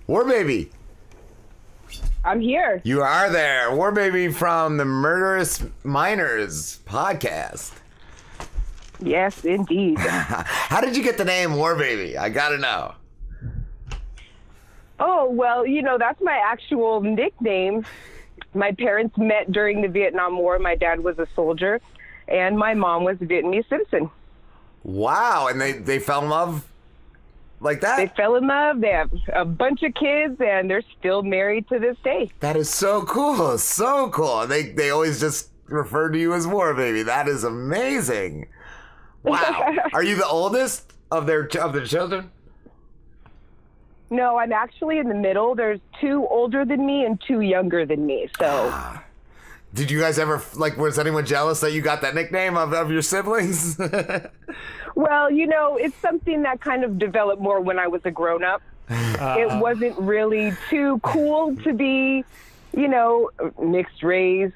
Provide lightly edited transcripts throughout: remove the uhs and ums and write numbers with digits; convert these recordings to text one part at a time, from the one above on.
War Baby. I'm here. You are there. War Baby from the Murderous Minors podcast. Yes, indeed. How did you get the name War Baby? I gotta know. Oh, well, that's my actual nickname. My parents met during the Vietnam War. My dad was a soldier, and my mom was Vietnamese citizen. Wow, and they fell in love like that? They fell in love. They have a bunch of kids, and they're still married to this day. That is so cool. So cool. They always just refer to you as War Baby. That is amazing. Wow. Are you the oldest of their children? No, I'm actually in the middle. There's 2 older than me and 2 younger than me. So, did you guys ever, was anyone jealous that you got that nickname of your siblings? well, it's something that kind of developed more when I was a grown-up. It wasn't really too cool to be, mixed race,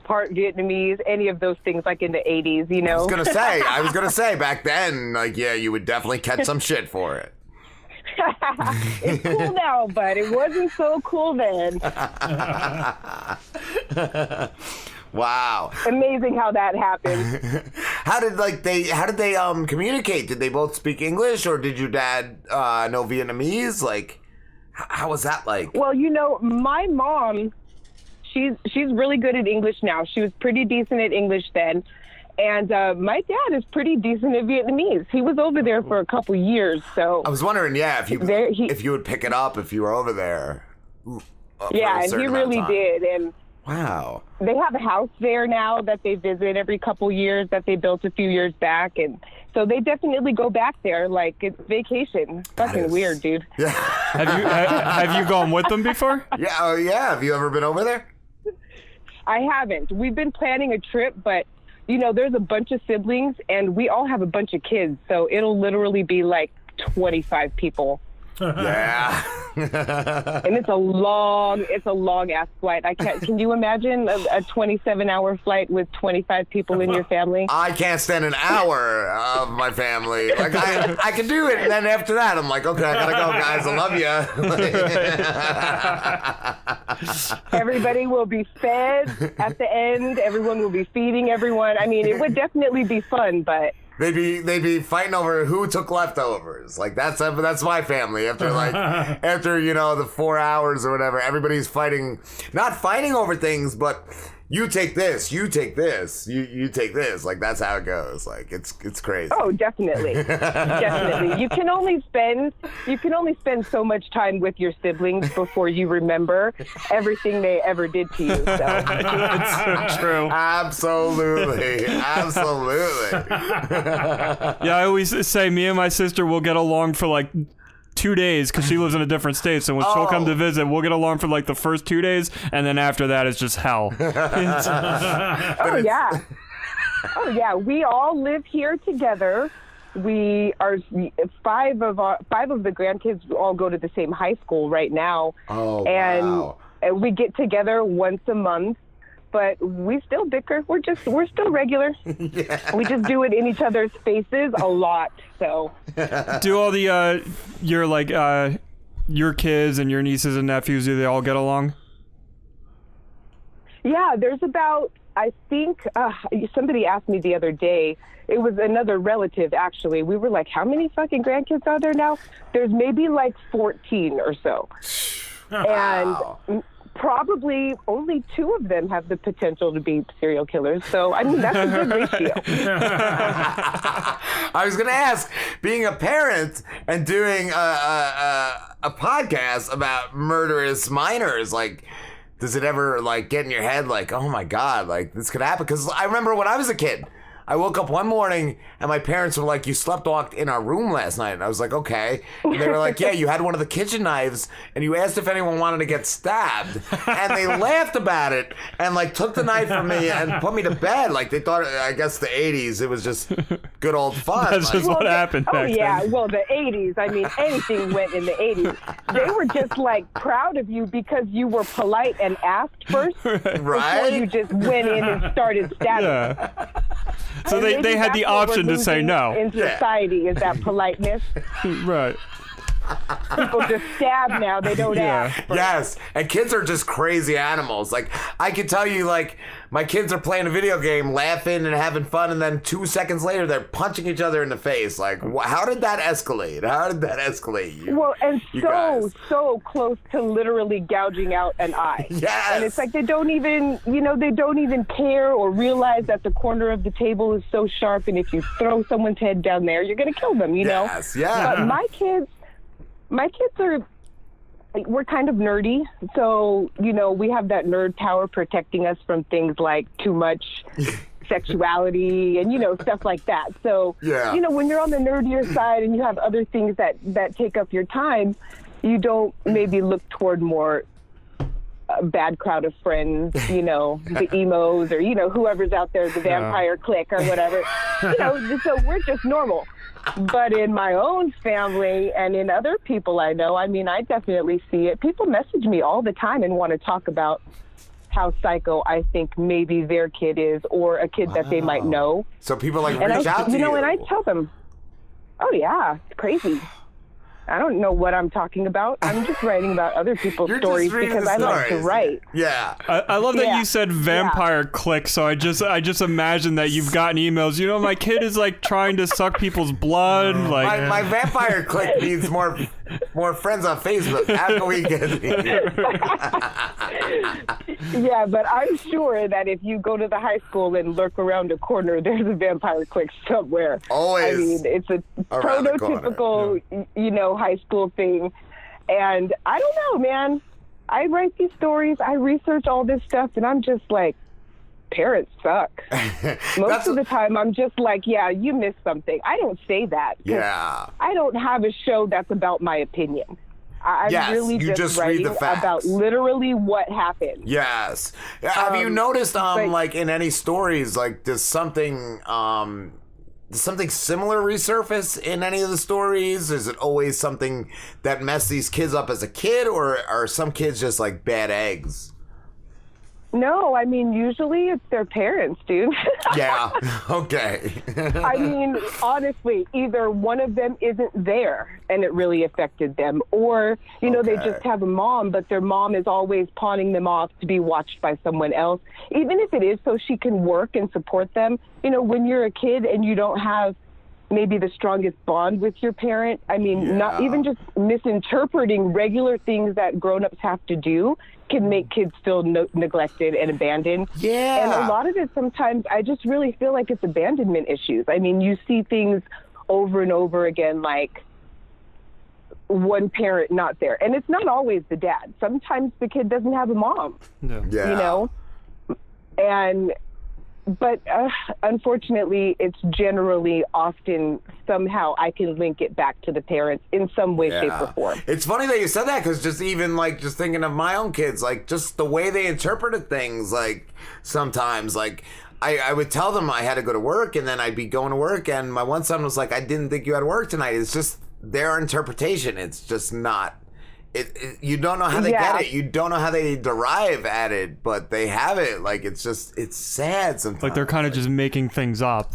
part Vietnamese, any of those things like in the 80s, I was gonna say back then, you would definitely catch some shit for it. It's cool now, but it wasn't so cool then. Wow. Amazing how that happened. How did they communicate? Did they both speak English, or did your dad know Vietnamese? How was that like? Well, my mom, she's really good at English now. She was pretty decent at English then. And my dad is pretty decent at Vietnamese. He was over there for a couple years, so I was wondering, if you would pick it up if you were over there. Yeah, and he really did. And wow, they have a house there now that they visit every couple years that they built a few years back, and so they definitely go back there like it's vacation. Fucking weird, dude. Yeah. Have you gone with them before? Yeah. Oh yeah. Have you ever been over there? I haven't. We've been planning a trip, but there's a bunch of siblings, and we all have a bunch of kids, so it'll literally be like 25 people. Yeah. And it's a long ass flight. Can you imagine a 27-hour flight with 25 people in your family? I can't stand an hour of my family. I can do it, and then after that, I'm like, okay, I gotta go, guys. I love you. Everybody will be fed at the end. Everyone will be feeding everyone. I mean, it would definitely be fun, but They'd be fighting over who took leftovers. That's my family. After the 4 hours or whatever, everybody's not fighting over things, but you take this, you take this, you take this. That's how it goes. It's crazy. Oh, definitely. Definitely. You can only spend so much time with your siblings before you remember everything they ever did to you. So. That's so true. Absolutely. Yeah, I always say me and my sister will get along for 2 days because she lives in a different state. So when she'll come to visit, we'll get along for the first 2 days, and then after that it's just hell. Oh yeah. We all live here together. We are 5 of the grandkids all go to the same high school right now. Oh, and wow. we get together once a month. But we still bicker. We're still regular. Yeah. We just do it in each other's faces a lot. So do all the your kids and your nieces and nephews, do they all get along? Yeah, there's about, I think somebody asked me the other day. It was another relative actually. We were like, how many fucking grandkids are there now? There's maybe 14 or so. Wow. And probably only 2 of them have the potential to be serial killers. So, I mean, that's a good ratio. I was going to ask, being a parent and doing a podcast about murderous minors, does it ever, get in your head, oh, my God, this could happen? Because I remember when I was a kid, I woke up one morning and my parents were like, you sleepwalked in our room last night. And I was like, okay. And they were like, yeah, you had one of the kitchen knives and you asked if anyone wanted to get stabbed. And they laughed about it and took the knife from me and put me to bed. They thought, I guess the 80s, it was just good old fun. That's just what happened back then. Well, the 80s, I mean, anything went in the 80s. They were just proud of you because you were polite and asked first. Right? Before you just went in and started stabbing. Yeah. So they had the option to say no. In society, is that politeness? Right. People just stab now. They don't ask. Yes, and kids are just crazy animals. Like, I can tell you, like, my kids are playing a video game, laughing and having fun, and then 2 seconds later, they're punching each other in the face. Like, how did that escalate? How did that escalate you? Well, and so close to literally gouging out an eye. Yes. And it's like they don't even care or realize that the corner of the table is so sharp, and if you throw someone's head down there, you're going to kill them, you know? Yes, yeah. But my kids are, we're kind of nerdy. So, we have that nerd power protecting us from things like too much sexuality and, stuff like that. So, when you're on the nerdier side and you have other things that take up your time, you don't maybe look toward more bad crowd of friends, the emos or, whoever's out there, the vampire clique or whatever. So we're just normal. But in my own family and in other people I know, I mean, I definitely see it. People message me all the time and want to talk about how psycho I think maybe their kid is or a kid that they might know. So people reach out to you. And I tell them, oh yeah, it's crazy. I don't know what I'm talking about. I'm just writing about other people's stories because I like to write. Yeah. I love that you said vampire clique, so I just imagine that you've gotten emails. My kid is like trying to suck people's blood. Like my vampire clique needs more friends on Facebook. How can we get Yeah, but I'm sure that if you go to the high school and lurk around a corner, there's a vampire clique somewhere. Always. I mean, it's a prototypical, high school thing. And I don't know, man. I write these stories, I research all this stuff, and I'm just like, parents suck. Most of the time, I'm just like, yeah, you missed something. I don't say that. Yeah. I don't have a show that's about my opinion. I'm really just writing about literally what happened. Yes. Have you noticed, like in any stories, like does something similar resurface in any of the stories? Is it always something that messed these kids up as a kid, or are some kids just like bad eggs? No, I mean, usually it's their parents, dude. Yeah, okay. I mean, honestly, either one of them isn't there and it really affected them, or, they just have a mom, but their mom is always pawning them off to be watched by someone else, even if it is so she can work and support them. When you're a kid and you don't have maybe the strongest bond with your parent, I mean, not even just misinterpreting regular things that grown-ups have to do can make kids feel neglected and abandoned. Yeah. And a lot of it sometimes, I just really feel like it's abandonment issues. I mean, you see things over and over again, like one parent not there. And it's not always the dad. Sometimes the kid doesn't have a mom. Yeah. But unfortunately, it's generally often somehow I can link it back to the parents in some way, shape, or form. It's funny that you said that, because just even like just thinking of my own kids, like just the way they interpreted things, like sometimes like I would tell them I had to go to work, and then I'd be going to work, and my one son was like, I didn't think you had to work tonight. It's just their interpretation. It's just not. You don't know how they get it. You don't know how they derive at it, but they have it. Like, it's sad sometimes. Like they're kind of just making things up.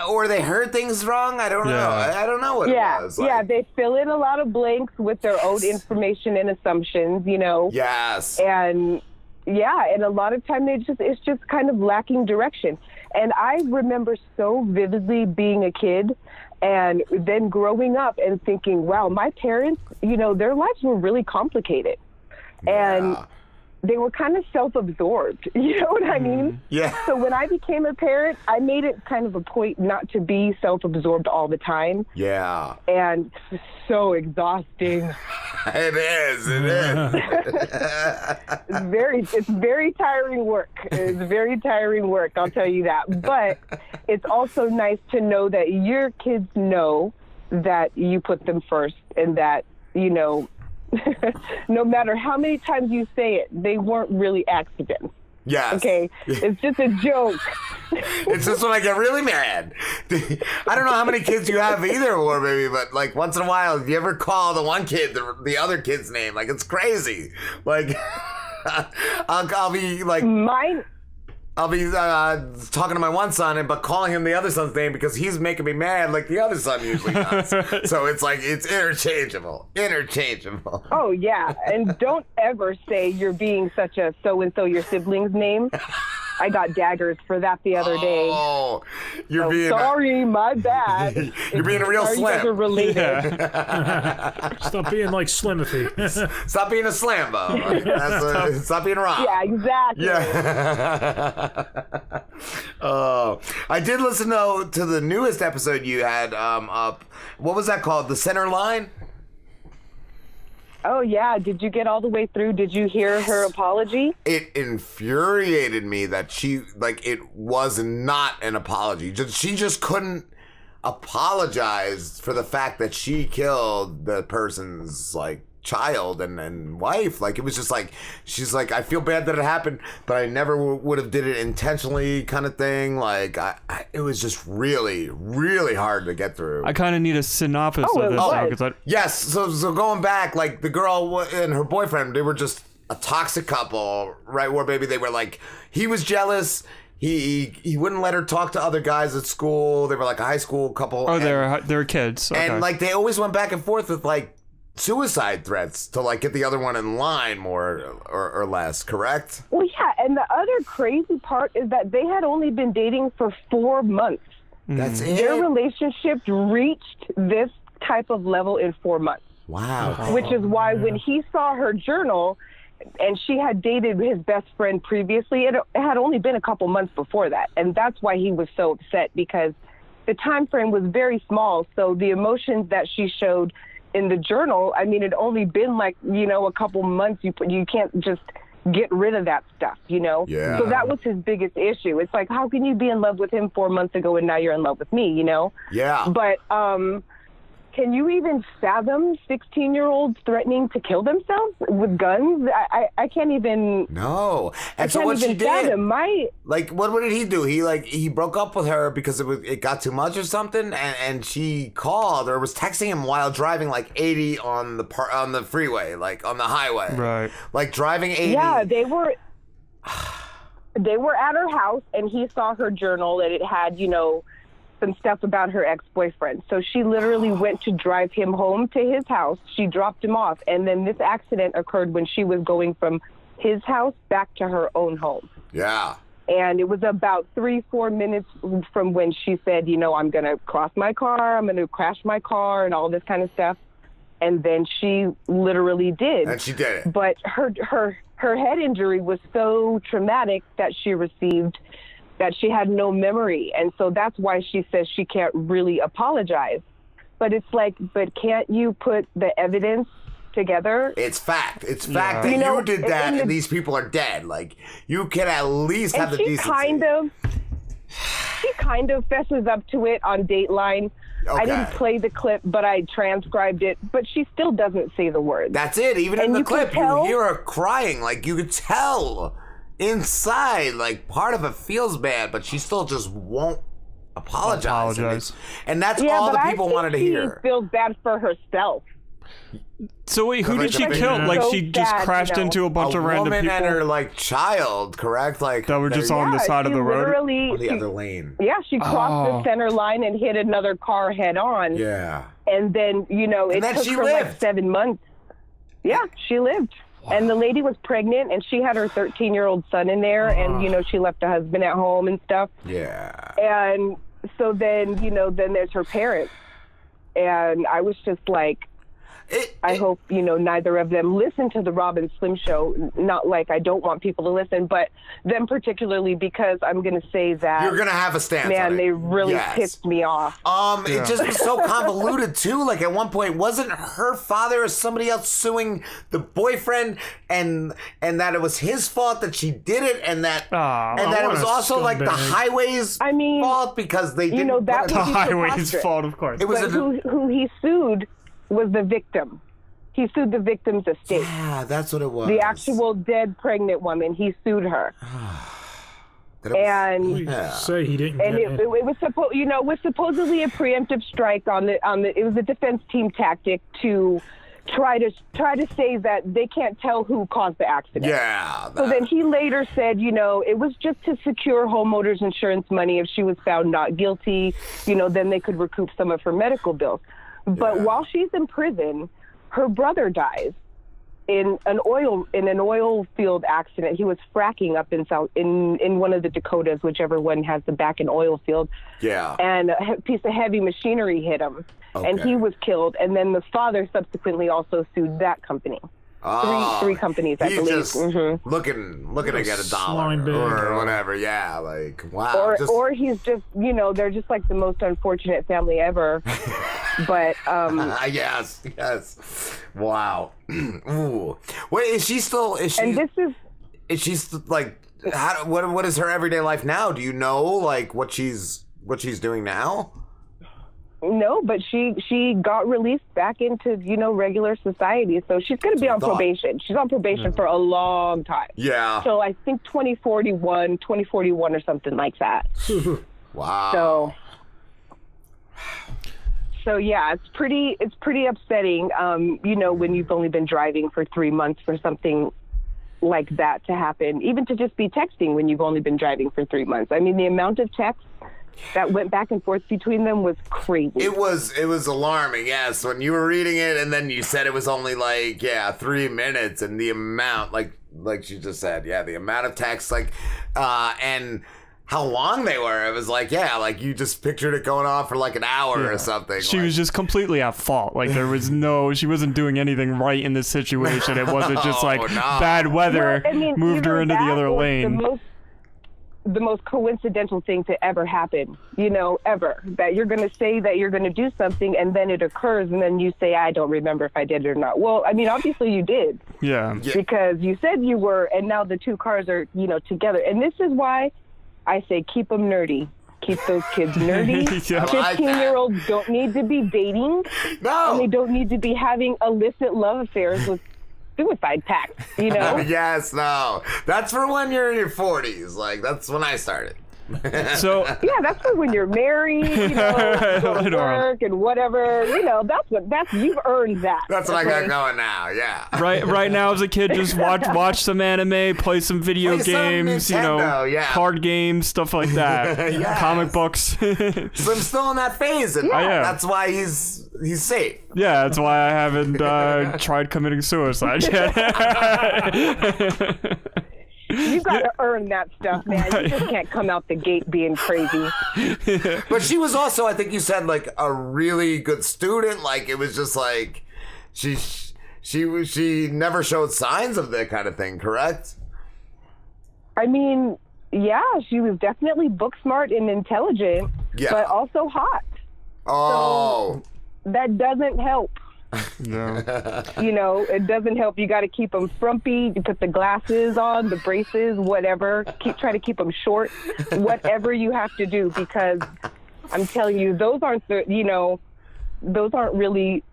Or they heard things wrong. I don't know. I don't know what it was. Like, they fill in a lot of blanks with their own information and assumptions, Yes. And a lot of time it's just kind of lacking direction. And I remember so vividly being a kid and then growing up and thinking, wow, my parents, their lives were really complicated. And they were kind of self-absorbed. You know what I mean? Yeah. So when I became a parent, I made it kind of a point not to be self-absorbed all the time. Yeah. And it's so exhausting. It is. It's very tiring work. It's very tiring work, I'll tell you that. But it's also nice to know that your kids know that you put them first, and that, no matter how many times you say it, they weren't really accidents. Yes. Okay? It's just a joke. It's just when I get really mad. I don't know how many kids you have either, or maybe, but like once in a while, do you ever call the one kid the other kid's name? Like, it's crazy. Like, I'll be like... I'll be talking to my one son, but calling him the other son's name because he's making me mad like the other son usually does. So it's like, it's interchangeable. Oh, yeah. And don't ever say you're being such a so-and-so your sibling's name. I got daggers for that the other day. Oh, you're So being... sorry, my bad. You're being a real Sorry, you guys are slim. related. Yeah. Stop being like Slimothy. Stop being a slambo. Stop being Rob. Yeah, exactly. Yeah. Oh, I did listen though to the newest episode you had up. What was that called? The Center Line? Oh, yeah. Did you get all the way through? Did you hear her apology? It infuriated me that it was not an apology. She just couldn't apologize for the fact that she killed the person's, child and wife. It was just she's like, I feel bad that it happened, but I never would have did it intentionally kind of thing. It was just really, really hard to get through. I kind of need a synopsis of this now. 'Cause Yes, so going back, the girl and her boyfriend, they were just a toxic couple, right? Where maybe they were he was jealous. He wouldn't let her talk to other guys at school. They were a high school couple. Oh, they're kids. Okay. And they always went back and forth with suicide threats to get the other one in line more or less, correct? Well, yeah, and the other crazy part is that they had only been dating for 4 months. That's it? Their relationship reached this type of level in 4 months. Wow. Which is why when he saw her journal and she had dated his best friend previously, it had only been a couple months before that. And that's why he was so upset, because the time frame was very small. So the emotions that she showed in the journal, I mean, it only been a couple months. You can't just get rid of that stuff, Yeah. So that was his biggest issue. It's how can you be in love with him 4 months ago and now you're in love with me, Yeah. But can you even fathom 16-year-olds threatening to kill themselves with guns? I can't even. No. And I so can't what even she did? fathom What did he do? He broke up with her because it got too much or something, and she called or was texting him while driving 80 on the freeway, on the highway. Right. Driving 80. Yeah, they were at her house, and he saw her journal, and it had some stuff about her ex-boyfriend. So she literally went to drive him home to his house. She dropped him off, and then this accident occurred when she was going from his house back to her own home. Yeah. And it was about 3-4 minutes from when she said, I'm going to cross my car, I'm going to crash my car, and all this kind of stuff. And then she literally did. And she did it. But her head injury was so traumatic that she received that she had no memory. And so that's why she says she can't really apologize. But it's but can't you put the evidence together? It's fact. It's fact that you did that and these people are dead. You can at least have the decency. She kind of fesses up to it on Dateline. Okay. I didn't play the clip, but I transcribed it. But she still doesn't say the words. That's it. Even in the clip, you hear her crying. You could tell inside, part of it feels bad, but she still just won't apologize. And that's all the people wanted to hear. She feels bad for herself. So wait, who did she kill? She just crashed into a bunch of random people? A woman and her, child, correct? That were just on the side of the road? On the other lane. Yeah, she crossed the center line and hit another car head on. Yeah. And then, it took her 7 months. Yeah, she lived. And the lady was pregnant, and she had her 13-year-old son in there, and, she left the husband at home and stuff. Yeah. And so then, then there's her parents. And I was just I hope, neither of them listen to the Rob and Slim show. Not I don't want people to listen, but them particularly, because I'm going to say that. You're going to have a stance on it. They really pissed me off. It just was so convoluted, too. At one point, wasn't her father or somebody else suing the boyfriend and that it was his fault that she did it and that it was also the highway's fault because they didn't. That the highway's fault, of course. It was who he sued was the victim. He sued the victim's estate. Yeah, that's what it was. The actual dead pregnant woman. He sued her. And say he didn't. And it was was supposedly a preemptive strike on the. It was a defense team tactic to try to say that they can't tell who caused the accident. Yeah. So then he later said, it was just to secure homeowners insurance money. If she was found not guilty, then they could recoup some of her medical bills. But while she's in prison, her brother dies in an oil field accident. He was fracking up in one of the Dakotas, whichever one has the back in oil field. Yeah. And a piece of heavy machinery hit him, and he was killed. And then the father subsequently also sued that company. Three companies, I believe. He's just looking to get a dollar or whatever. Yeah, like wow. Or he's just, they're just like the most unfortunate family ever. But yes. Wow. Ooh. Wait, is she? And this is. Is she like? What is her everyday life now? Do you know like what she's doing now? No, but she got released back into, regular society. So she's going to be on probation. She's on probation for a long time. Yeah. So I think 2041 or something like that. Wow. So yeah, it's pretty upsetting, when you've only been driving for 3 months for something like that to happen, even to just be texting when you've only been driving for 3 months. I mean, the amount of texts that went back and forth between them was crazy. It was alarming, yes. When you were reading it and then you said it was only 3 minutes, and the amount, like she just said, the amount of text, and how long they were. It was you just pictured it going on for an hour or something. She was just completely at fault. There was she wasn't doing anything right in this situation. It wasn't just bad weather moved her into the other lane. The most coincidental thing to ever happen, ever. That you're going to say that you're going to do something, and then it occurs, and then you say, I don't remember if I did it or not. Well, I mean, obviously you did. Yeah. Because you said you were, and now the two cars are, together. And this is why I say keep them nerdy. Keep those kids nerdy. 15-year-olds don't need to be dating. No. And they don't need to be having illicit love affairs with suicide pacts, Yes, no. That's for when you're in your 40s. That's when I started. So yeah, that's for when you're married, go to work and whatever. That's you've earned that. That's what I got going now. Yeah. Right now, as a kid, just watch some anime, play some video games, card games, stuff like that. Yes. Comic books. So I'm still in that phase, and that's why he's safe. Yeah, that's why I haven't tried committing suicide yet. You got to earn that stuff, man. You just can't come out the gate being crazy. But she was also, I think you said, a really good student. It was just she never showed signs of that kind of thing, correct? I mean, yeah, she was definitely book smart and intelligent, but also hot. Oh. So that doesn't help. No. It doesn't help. You got to keep them frumpy. You put the glasses on, the braces, whatever. Try to keep them short. Whatever you have to do, because I'm telling you, those aren't really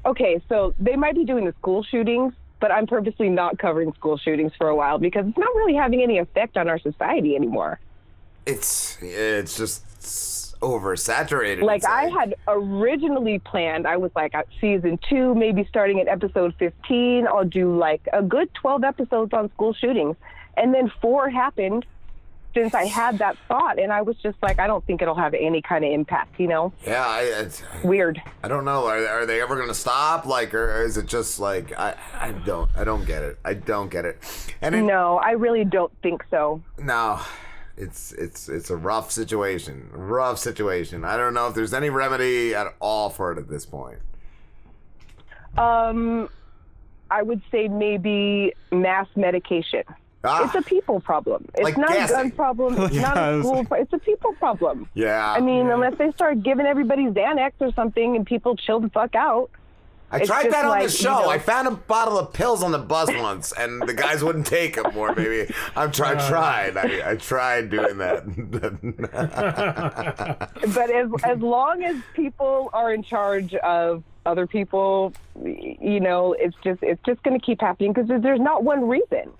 okay. So they might be doing the school shootings, but I'm purposely not covering school shootings for a while because it's not really having any effect on our society anymore. It's just oversaturated. I had originally planned, I was season 2, maybe starting at episode 15, I'll do a good 12 episodes on school shootings. And then 4 happened since I had that thought, and I was just I don't think it'll have any kind of impact, Yeah, it's weird. I don't know. Are they ever going to stop? Or is it just I don't get it. I don't get it. No, I really don't think so. No. It's a rough situation. I don't know if there's any remedy at all for it at this point. I would say maybe mass medication. It's a people problem. It's not a gun problem. It's not a school problem. It's a people problem. Yeah. I mean, unless they start giving everybody Xanax or something and people chill the fuck out. I tried that on the show. I found a bottle of pills on the bus once, and the guys wouldn't take them. Or maybe I tried doing that. But as long as people are in charge of other people, it's just going to keep happening because there's not one reason.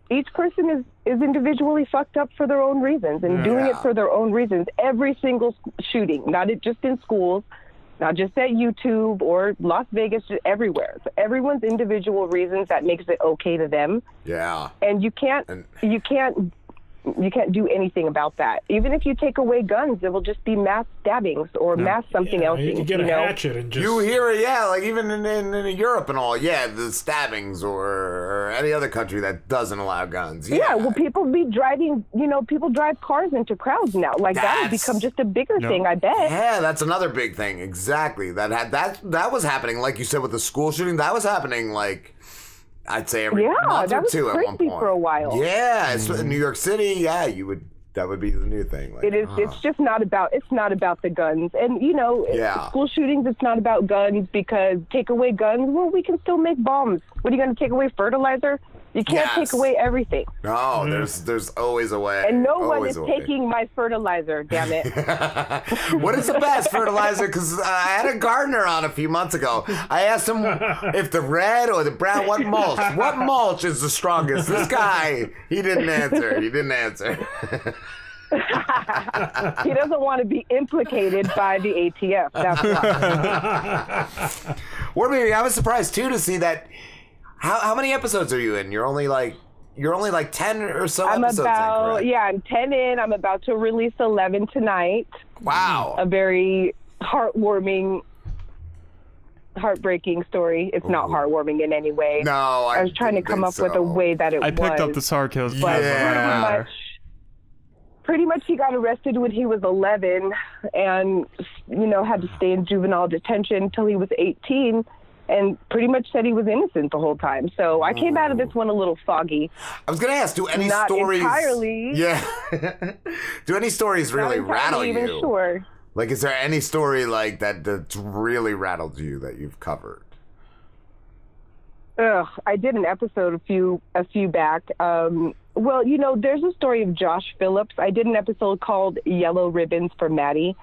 Each person is individually fucked up for their own reasons and doing it for their own reasons. Every single shooting, not just in schools. not just at YouTube or Las Vegas, just everywhere. So everyone's individual reasons that makes it okay to them. Yeah. And you can't do anything about that. Even if you take away guns, it will just be mass stabbings or mass something else. You can get a hatchet and just... You hear it, yeah, like even in Europe and all, yeah, the stabbings or any other country that doesn't allow guns. Yeah, well, people drive cars into crowds now. Like, that would become just a bigger thing, I bet. Yeah, that's another big thing. Exactly. That was happening, like you said, with the school shooting. That was happening, like, I'd say every month or two at one point. For a while. Yeah, it's in New York City. Yeah, that would be the new thing. Like, it is. It's just not about. It's not about the guns, and school shootings. It's not about guns because take away guns. Well, we can still make bombs. What are you going to take away? Fertilizer? You can't take away everything. No, there's always a way. And no one is taking my fertilizer, damn it. What is the best fertilizer? Because I had a gardener on a few months ago. I asked him if the red or the brown, what mulch is the strongest? This guy, he didn't answer. He doesn't want to be implicated by the ATF. That's why. I was surprised, too, to see that. How many episodes are you in? You're only like 10 or so episodes in, correct? I'm 10 in. I'm about to release 11 tonight. Wow. A very heartwarming, heartbreaking story. It's not heartwarming in any way. No, I was trying to come up with a way that it was. I picked up the sarcasm. But pretty much he got arrested when he was 11 and, had to stay in juvenile detention until he was 18. And pretty much said he was innocent the whole time. So I came out of this one a little foggy. I was going to ask, do any Not stories... entirely. Yeah. Do any stories really rattle you? Not entirely even sure. Like, is there any story like that's really rattled you that you've covered? I did an episode a few back. There's a story of Josh Phillips. I did an episode called Yellow Ribbons for Maddie.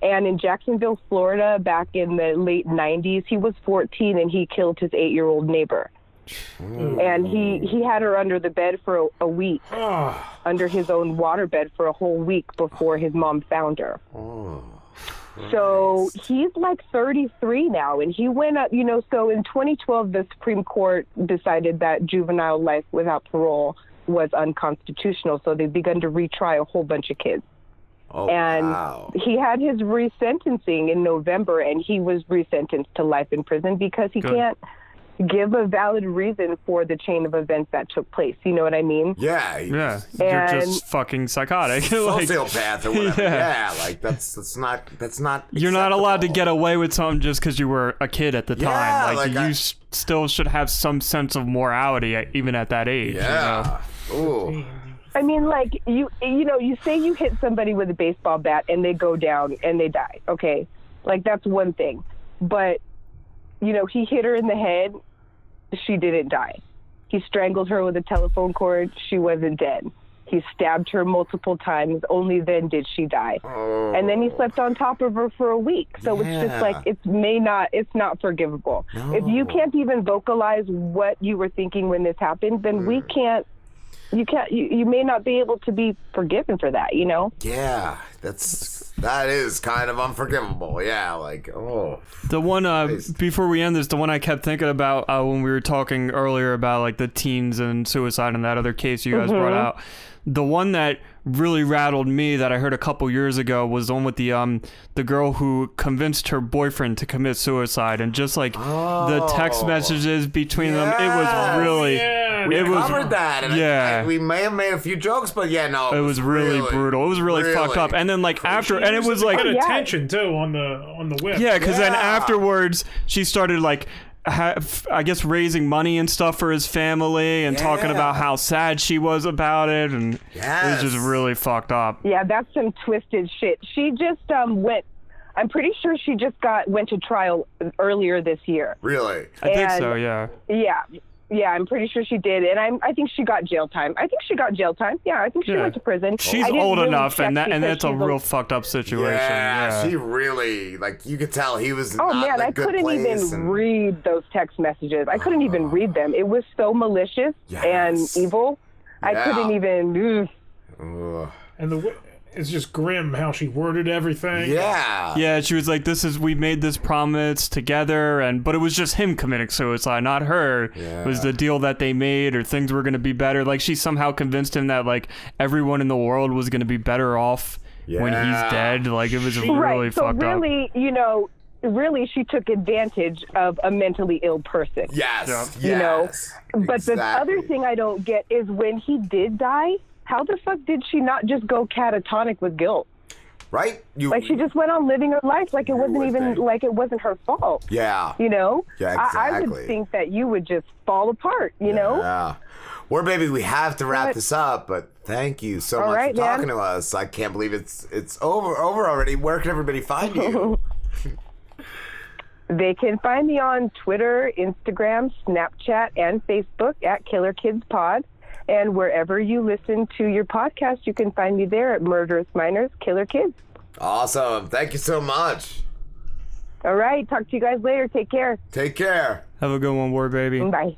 And in Jacksonville, Florida, back in the late 90s, he was 14 and he killed his 8-year-old neighbor. And he had her under the bed for a week, under his own waterbed for a whole week before his mom found her. So he's like 33 now, and he went up, so in 2012, the Supreme Court decided that juvenile life without parole was unconstitutional, so they've begun to retry a whole bunch of kids. He had his resentencing in November, and he was resentenced to life in prison because he can't give a valid reason for the chain of events that took place. You know what I mean? Yeah. You're just fucking psychotic. Sociopath or whatever. Yeah, like that's not. You're not allowed to get away with something just because you were a kid at the time. Like you still should have some sense of morality even at that age. Yeah. Ooh. I mean, like, you say you hit somebody with a baseball bat and they go down and they die, okay? Like, that's one thing. But, he hit her in the head, she didn't die. He strangled her with a telephone cord, she wasn't dead. He stabbed her multiple times, only then did she die. And then he slept on top of her for a week. So it's just like, it's not forgivable. No. If you can't even vocalize what you were thinking when this happened, then you may not be able to be forgiven for that, Yeah, that is kind of unforgivable. Yeah, like, The one, before we end this, the one I kept thinking about when we were talking earlier about, like, the teens and suicide and that other case you guys brought out, the one that really rattled me that I heard a couple years ago was the one with the girl who convinced her boyfriend to commit suicide, and just like the text messages between them, it was really we covered that, and we may have made a few jokes, but it was really brutal. It was really fucked up. And then like after, and it was like good attention too on the whip. Yeah, because then afterwards she started like, I guess, raising money and stuff for his family and talking about how sad she was about it, and it was just really fucked up. Yeah, that's some twisted shit. She just I'm pretty sure she just went to trial earlier this year. Really? I think so, yeah. Yeah, I'm pretty sure she did, and I think she got jail time. Yeah, I think she went to prison. She's old enough, and that's a real fucked up situation. Yeah, she really, like, you could tell he was not in a good couldn't place even read those text messages. I couldn't even read them. It was so malicious and evil. I couldn't even... And it's just grim how she worded everything. Yeah. Yeah, she was like, we made this promise together, but it was just him committing suicide, not her. Yeah. It was the deal that they made, or things were going to be better. Like, she somehow convinced him that, like, everyone in the world was going to be better off when he's dead. Like, it was really fucked up. Really, really she took advantage of a mentally ill person. Yes. You know? But Exactly. the other thing I don't get is when he did die, how the fuck did she not just go catatonic with guilt? Right? Like, she just went on living her life like it wasn't even, like it wasn't her fault. Yeah. You know? Yeah, I exactly. would think that you would just fall apart, you know? Yeah. Well, baby, we have to wrap this up, but thank you so much for talking to us. I can't believe it's over already. Where can everybody find you? They can find me on Twitter, Instagram, Snapchat, and Facebook at Killer Kids Pod. And wherever you listen to your podcast, you can find me there at Murderous Minors, Killer Kids. Awesome. Thank you so much. All right. Talk to you guys later. Take care. Take care. Have a good one, War Baby. Bye.